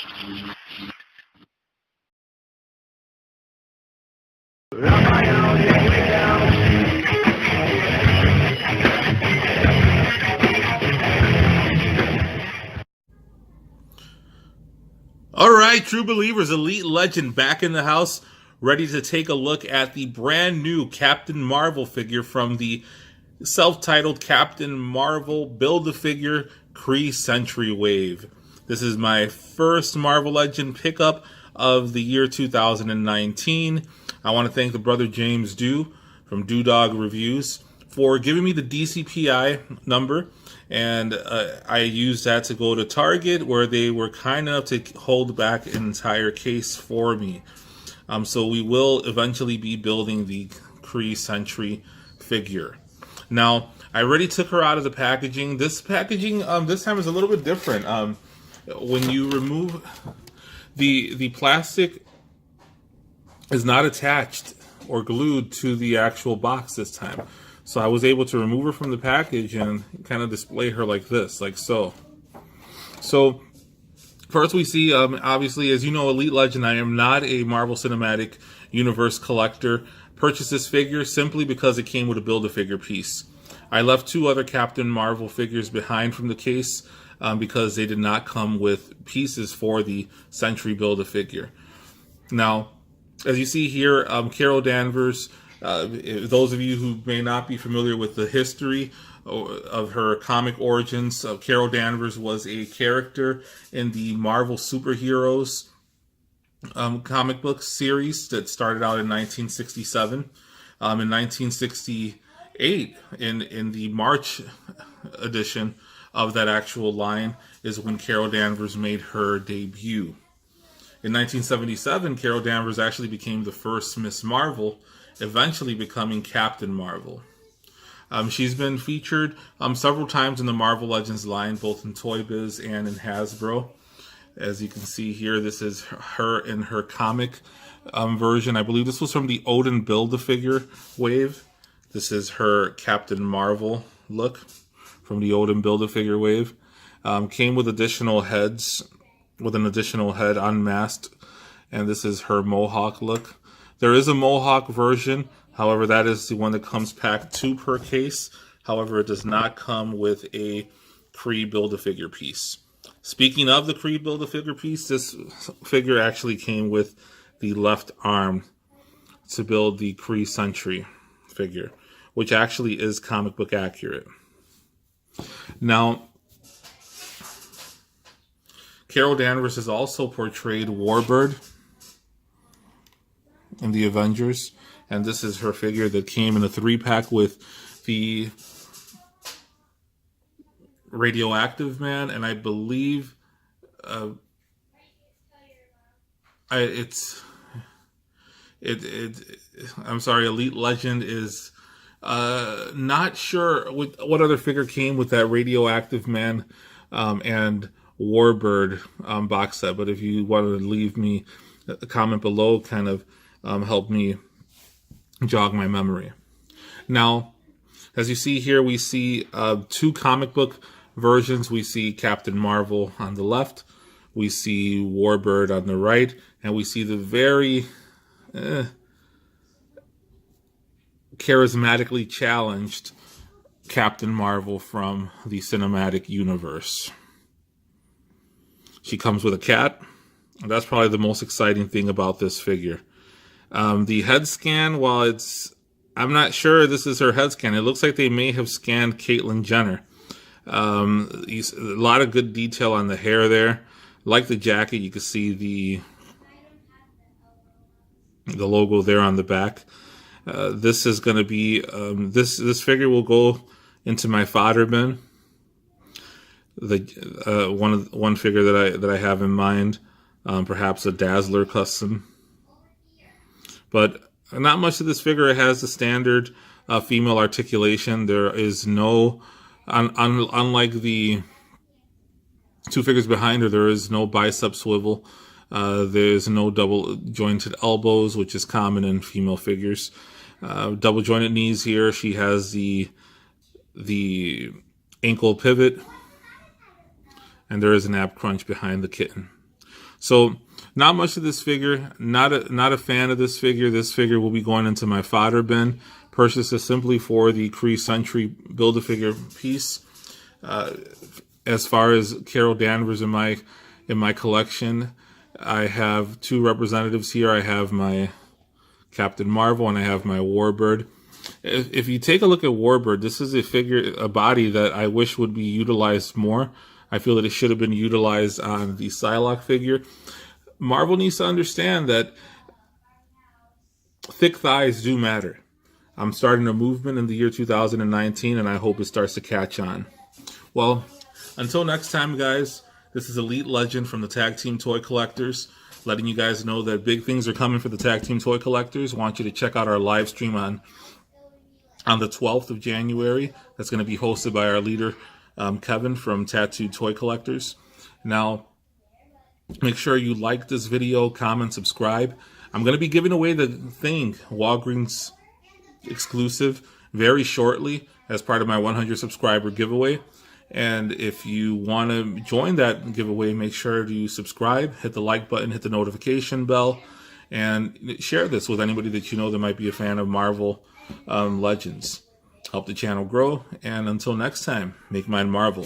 All right, true believers, Elite Legend back in the house, ready to take a look at the brand new Captain Marvel figure from the self-titled Captain Marvel Build-A-Figure Kree Sentry Wave. This is my first Marvel Legend pickup of the year 2019. I want to thank the brother James Dew from Dewdog Reviews for giving me the DCPI number, and I used that to go to Target, where they were kind enough to hold back an entire case for me. So we will eventually be building the Kree Sentry figure. Now, I already took her out of the packaging. This packaging this time is a little bit different. When you remove the plastic is not attached or glued to the actual box this time. So I was able to remove her from the package and kind of display her like this, like so. So first we see, obviously, as you know, Elite Legend, I am not a Marvel Cinematic Universe collector. Purchased this figure simply because it came with a Build-A-Figure piece. I left two other Captain Marvel figures behind from the case because they did not come with pieces for the Sentry Build-A-Figure. Now, as you see here, Carol Danvers, those of you who may not be familiar with the history of her comic origins, Carol Danvers was a character in the Marvel Superheroes comic book series that started out in 1967. In 1968, in the March edition of that actual line, is when Carol Danvers made her debut. In 1977, Carol Danvers actually became the first Miss Marvel, eventually becoming Captain Marvel. She's been featured several times in the Marvel Legends line, both in Toy Biz and in Hasbro. As you can see here, this is her in her comic version. I believe this was from the Odin Build-A-Figure wave. This is her Captain Marvel look from the Odin Build-A-Figure wave. Came with additional heads, with an additional head unmasked, and this is her Mohawk look. There is a Mohawk version, however, that is the one that comes packed 2 per case. However, it does not come with a Kree Build-A-Figure piece. Speaking of the Kree Build-A-Figure piece, this figure actually came with the left arm to build the Kree Sentry figure, which actually is comic book accurate. Now, Carol Danvers has also portrayed Warbird in the Avengers, and this is her figure that came in a 3-pack with the Radioactive Man, and I believe I'm sorry, Elite Legend is not sure what other figure came with that Radioactive Man and Warbird box set, but if you want to leave me a comment below, kind of help me jog my memory. Now, as you see here, we see 2 comic book versions. We see Captain Marvel on the left, we see Warbird on the right, and we see the very charismatically challenged Captain Marvel from the cinematic universe. She comes with a cat. That's probably the most exciting thing about this figure. The head scan, while I'm not sure this is her head scan. It looks like they may have scanned Caitlyn Jenner. A lot of good detail on the hair there. Like the jacket, you can see the logo there on the back. This is going to be this figure will go into my fodder bin. One figure that I have in mind, perhaps a Dazzler custom, but not much of this figure. It has the standard female articulation. There is no, unlike the 2 figures behind her, there is no bicep swivel. There's no double jointed elbows, which is common in female figures. Double jointed knees here. She has the ankle pivot, and there is an ab crunch behind the kitten. So not much of this figure. Not a fan of this figure. This figure will be going into my fodder bin. Purchased it simply for the Kree Sentry Build-A-Figure piece. As far as Carol Danvers in my collection, I have two representatives here. I have my Captain Marvel and I have my Warbird. If you take a look at Warbird, this is a body that I wish would be utilized more. I feel that it should have been utilized on the Psylocke figure. Marvel needs to understand that thick thighs do matter. I'm starting a movement in the year 2019, and I hope it starts to catch on. Well, until next time, guys, this is Elite Legend from the Tag Team Toy Collectors, letting you guys know that big things are coming for the Tag Team Toy Collectors. I want you to check out our live stream on the 12th of January. That's going to be hosted by our leader, Kevin from Tattooed Toy Collectors. Now, make sure you like this video, comment, subscribe. I'm going to be giving away the thing, Walgreens exclusive, very shortly as part of my 100 subscriber giveaway. And if you want to join that giveaway, make sure to subscribe, hit the like button, hit the notification bell, and share this with anybody that you know that might be a fan of Marvel Legends. Help the channel grow, and until next time, make mine Marvel.